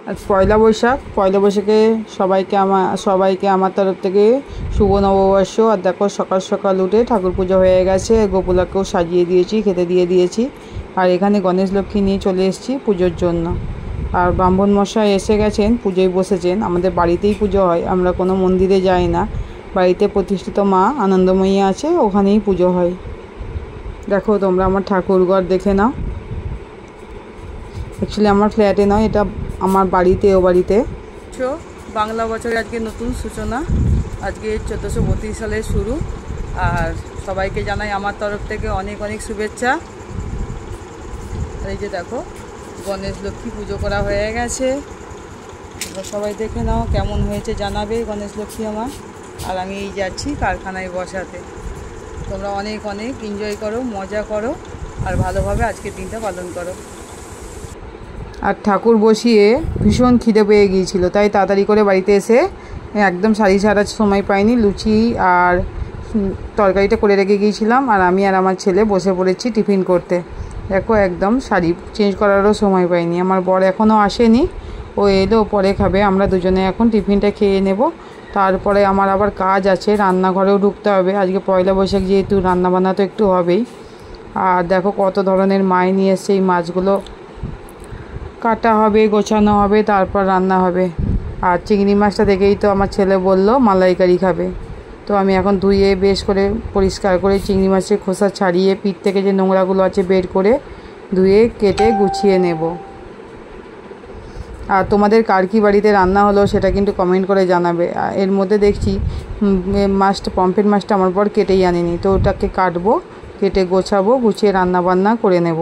আজ পয়লা বৈশাখে সবাইকে আমার তরফ থেকে শুভ নববর্ষ। আর দেখো সকাল সকাল উঠে ঠাকুর পুজো হয়ে গেছে, গোপুলাকেও সাজিয়ে দিয়েছি, খেতে দিয়ে দিয়েছি। আর এখানে গণেশ লক্ষ্মী নিয়ে চলে এসেছি পুজোর জন্য। আর ব্রাহ্মণ মশাই এসে গেছেন, পুজোয় বসেছেন। আমাদের বাড়িতেই পুজো হয়, আমরা কোনো মন্দিরে যাই না। বাড়িতে প্রতিষ্ঠিত মা আনন্দময়ী আছে, ওখানেই পুজো হয়। দেখো তোমরা আমার ঠাকুরঘর দেখে নাও। অ্যাকচুয়ালি আমার ফ্ল্যাটে নয়, এটা আমার ও বাড়িতে। বাংলা বছরের আজকে নতুন সূচনা, আজকে 1432 সালের শুরু। আর সবাইকে জানাই আমার তরফ থেকে অনেক অনেক শুভেচ্ছা। এই যে দেখো গণেশ লক্ষ্মী পুজো করা হয়ে গেছে। সবাই দেখে নাও কেমন হয়েছে, জানাবে গণেশ লক্ষ্মী আমার। আর আমি এই যাচ্ছি কারখানায় বসাতে। তোমরা অনেক অনেক এনজয় করো, মজা করো, আর ভালোভাবে আজকের দিনটা পালন করো। আর ঠাকুর বসিয়ে ভীষণ খিদে পেয়ে গিয়েছিল, তাই তাড়াতাড়ি করে বাড়িতে এসে একদম শাড়ি ছাড়ার সময় পাইনি, লুচি আর তরকারিটা করে রেখে গিয়েছিলাম। আর আমি আর আমার ছেলে বসে পড়েছি টিফিন করতে। দেখো একদম শাড়ি চেঞ্জ করারও সময় পাইনি। আমার বর এখনও আসেনি, ও এলো পরে খাবে। আমরা দুজনে এখন টিফিনটা খেয়ে নেব। তারপরে আমার আবার কাজ আছে, রান্নাঘরেও ঢুকতে হবে। আজকে পয়লা বৈশাখ যেহেতু রান্নাবান্না তো একটু হবেই। আর দেখো কত ধরনের মাছ নিয়ে এসছে, এই মাছগুলো কাটা হবে, গোছানো হবে, তারপর রান্না হবে। আর চিংড়ি মাছটা দেখেই তো আমার ছেলে বলল মালাইকারি খাবে। তো আমি এখন ধুয়ে বেশ করে পরিষ্কার করে চিংড়ি মাছের খোসা ছাড়িয়ে পিঠ থেকে যে নোংরাগুলো আছে বের করে ধুয়ে কেটে গুছিয়ে নেব। আর তোমাদের কার কি বাড়িতে রান্না হলো সেটা কিন্তু কমেন্ট করে জানাবে। এর মধ্যে দেখছি পমফ্রেট মাছটা আমার বর কেটেই আনেনি, তো ওটাকে কাটবো, কেটে গোছাবো, গুছিয়ে রান্না বান্না করে নেব।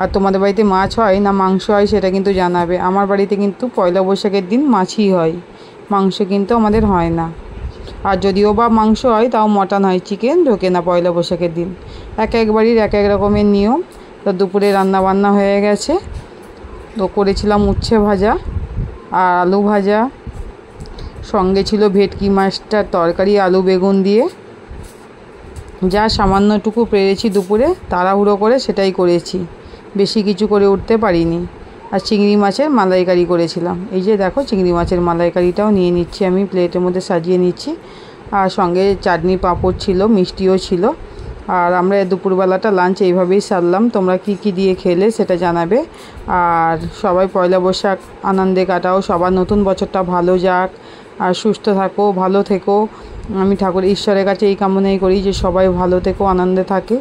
আর তোমাদের বাড়িতে মাছ হয় না মাংস হয় সেটা কিন্তু জানাবে। আমার বাড়িতে কিন্তু পয়লা বৈশাখের দিন মাছই হয়, মাংস কিন্তু আমাদের হয় না। আর যদিও বা মাংস হয় তাও মটন হয়, চিকেন ঢোকে না পয়লা বৈশাখের দিন। এক এক বাড়ির এক এক রকমের নিয়ম। তো দুপুরে রান্না বান্না হয়ে গেছে। তো করেছিলাম উচ্ছে ভাজা আর আলু ভাজা, সঙ্গে ছিল ভেটকি মাছটার তরকারি আলু বেগুন দিয়ে। যা সামান্যটুকু পেরেছি দুপুরে তাড়াহুড়ো করে সেটাই করেছি, বেশি কিছু করে উঠতে পারিনি। আর চিংড়ি মাছের মালাইকারি করেছিলাম। এই যে দেখো চিংড়ি মাছের মালাইকারিটাও নিয়ে নিচ্ছি, আমি প্লেটের মধ্যে সাজিয়ে নিচ্ছি। আর সঙ্গে চাটনি পাঁপড় ছিল, মিষ্টিও ছিল। আর আমরা দুপুরবেলাটা লাঞ্চ এইভাবেই সারলাম। তোমরা কি কি দিয়ে খেলে সেটা জানাবে। আর সবাই পয়লা বৈশাখ আনন্দে কাটাও, সবার নতুন বছরটা ভালো যাক, আর সুস্থ থাকো, ভালো থেকো। আমি ঈশ্বরের কাছে এই কামনাই করি যে সবাই ভালো থেকো, আনন্দে থাকে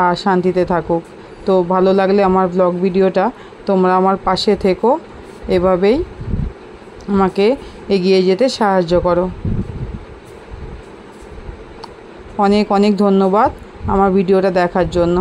আর শান্তিতে থাকুক। তো ভালো লাগলে আমার ব্লগ ভিডিওটা তোমরা আমার পাশে থেকো, এভাবেই আমাকে এগিয়ে যেতে সাহায্য করো। অনেক অনেক ধন্যবাদ আমার ভিডিওটা দেখার জন্য।